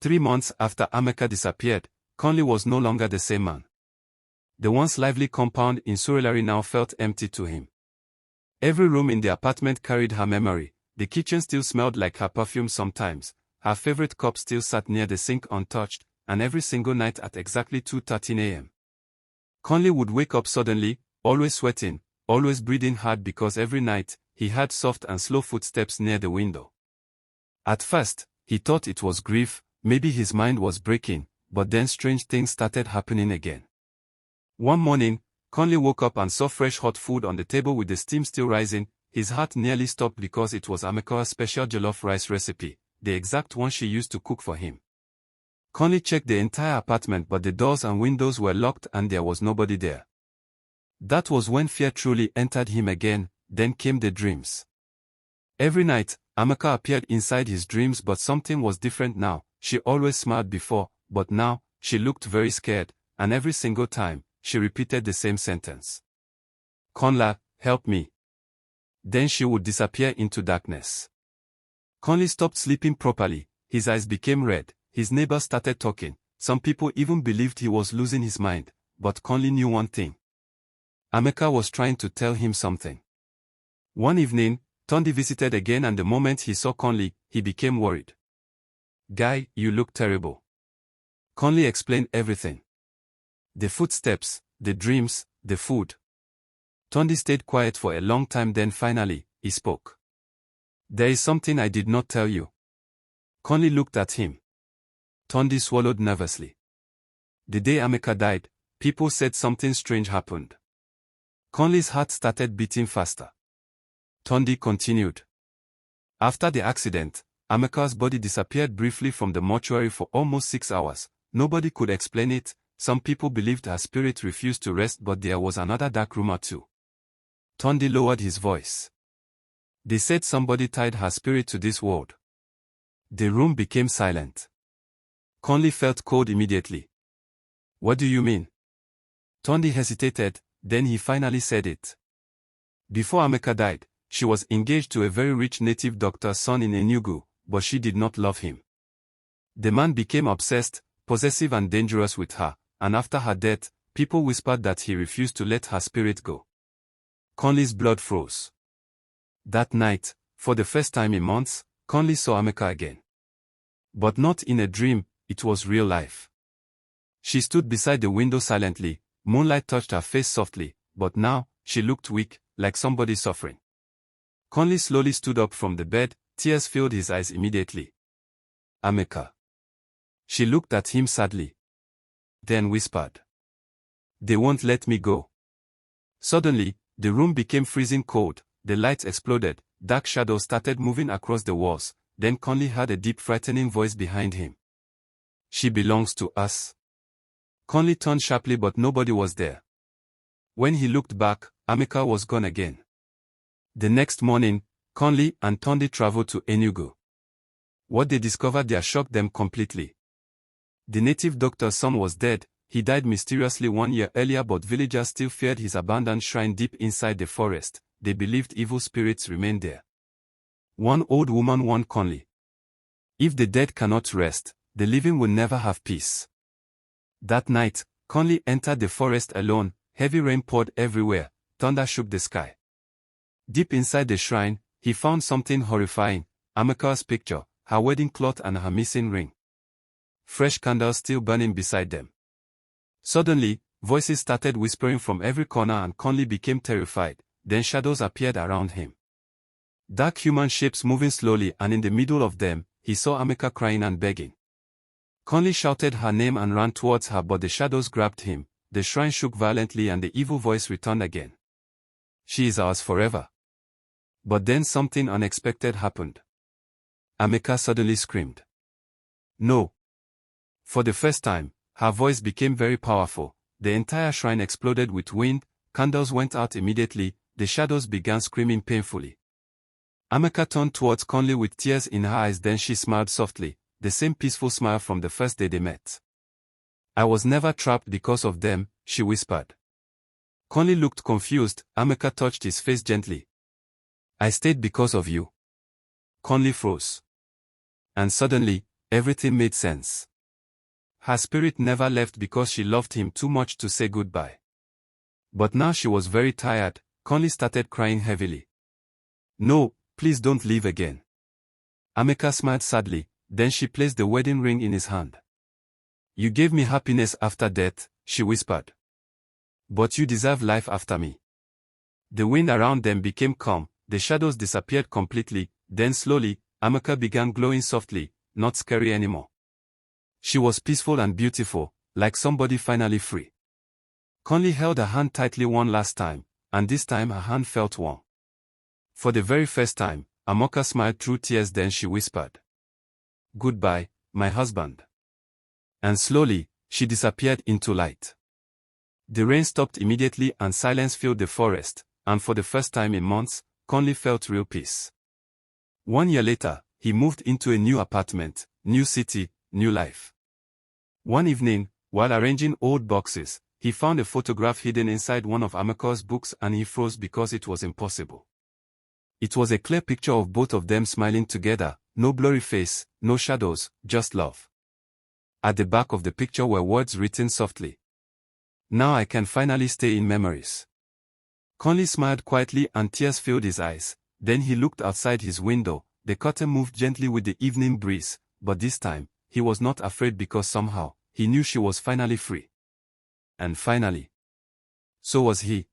3 months after Amaka disappeared, Conley was no longer the same man. The once lively compound in Surulere now felt empty to him. Every room in the apartment carried her memory. The kitchen still smelled like her perfume sometimes, her favorite cup still sat near the sink untouched, and every single night at exactly 2:13 a.m. Conley would wake up suddenly, always sweating, always breathing hard because every night, he heard soft and slow footsteps near the window. At first, he thought it was grief, maybe his mind was breaking, but then strange things started happening again. One morning, Conley woke up and saw fresh hot food on the table with the steam still rising. His heart nearly stopped because it was Amaka's special jollof rice recipe, the exact one she used to cook for him. Conley checked the entire apartment but the doors and windows were locked and there was nobody there. That was when fear truly entered him again. Then came the dreams. Every night, Amaka appeared inside his dreams but something was different now. She always smiled before, but now, she looked very scared, and every single time, she repeated the same sentence. "Conla, help me." Then she would disappear into darkness. Conley stopped sleeping properly, his eyes became red, his neighbors started talking, some people even believed he was losing his mind, but Conley knew one thing. Amaka was trying to tell him something. One evening, Tondi visited again and the moment he saw Conley, he became worried. "Guy, you look terrible." Conley explained everything. The footsteps, the dreams, the food. Tondi stayed quiet for a long time then finally, he spoke. "There is something I did not tell you." Conley looked at him. Tondi swallowed nervously. The day Amaka died, people said something strange happened. Conley's heart started beating faster. Tondi continued. "After the accident, Amaka's body disappeared briefly from the mortuary for almost 6 hours. Nobody could explain it. Some people believed her spirit refused to rest but there was another dark rumor too." Tondi lowered his voice. "They said somebody tied her spirit to this world." The room became silent. Conley felt cold immediately. "What do you mean?" Tondi hesitated, then he finally said it. Before Amaka died, she was engaged to a very rich native doctor's son in Enugu, but she did not love him. The man became obsessed, possessive and dangerous with her, and after her death, people whispered that he refused to let her spirit go. Conley's blood froze. That night, for the first time in months, Conley saw Amaka again. But not in a dream, it was real life. She stood beside the window silently, moonlight touched her face softly, but now, she looked weak, like somebody suffering. Conley slowly stood up from the bed, tears filled his eyes immediately. "Amaka." She looked at him sadly. Then whispered, "They won't let me go." Suddenly, the room became freezing cold, the lights exploded, dark shadows started moving across the walls, then Conley heard a deep frightening voice behind him. "She belongs to us." Conley turned sharply but nobody was there. When he looked back, Amaka was gone again. The next morning, Conley and Tondi traveled to Enugu. What they discovered there shocked them completely. The native doctor's son was dead. He died mysteriously 1 year earlier but villagers still feared his abandoned shrine deep inside the forest. They believed evil spirits remained there. One old woman warned Conley. "If the dead cannot rest, the living will never have peace." That night, Conley entered the forest alone. Heavy rain poured everywhere, thunder shook the sky. Deep inside the shrine, he found something horrifying, Amaka's picture, her wedding cloth and her missing ring. Fresh candles still burning beside them. Suddenly, voices started whispering from every corner and Conley became terrified, then shadows appeared around him. Dark human shapes moving slowly and in the middle of them, he saw Amaka crying and begging. Conley shouted her name and ran towards her but the shadows grabbed him, the shrine shook violently and the evil voice returned again. "She is ours forever." But then something unexpected happened. Amaka suddenly screamed. "No." For the first time, her voice became very powerful, the entire shrine exploded with wind, candles went out immediately, the shadows began screaming painfully. Amaka turned towards Conley with tears in her eyes then she smiled softly, the same peaceful smile from the first day they met. "I was never trapped because of them," she whispered. Conley looked confused. Amaka touched his face gently. "I stayed because of you." Conley froze. And suddenly, Everything made sense. Her spirit never left because she loved him too much to say goodbye. But now she was very tired. Conley started crying heavily. "No, please don't leave again." Amaka smiled sadly, then she placed the wedding ring in his hand. "You gave me happiness after death," she whispered. "But you deserve life after me." The wind around them became calm, the shadows disappeared completely, then slowly, Amaka began glowing softly, not scary anymore. She was peaceful and beautiful, like somebody finally free. Conley held her hand tightly one last time, and this time her hand felt warm. For the very first time, Amaka smiled through tears, then she whispered, "Goodbye, my husband." And slowly, she disappeared into light. The rain stopped immediately and silence filled the forest, and for the first time in months, Conley felt real peace. 1 year later, he moved into a new apartment, new city, new life. One evening, while arranging old boxes, he found a photograph hidden inside one of Amaka's books and he froze because it was impossible. It was a clear picture of both of them smiling together, no blurry face, no shadows, just love. At the back of the picture were words written softly. "Now I can finally stay in memories." Conley smiled quietly and tears filled his eyes. Then he looked outside his window. The curtain moved gently with the evening breeze, but this time, he was not afraid because somehow, he knew she was finally free. And finally, so was he.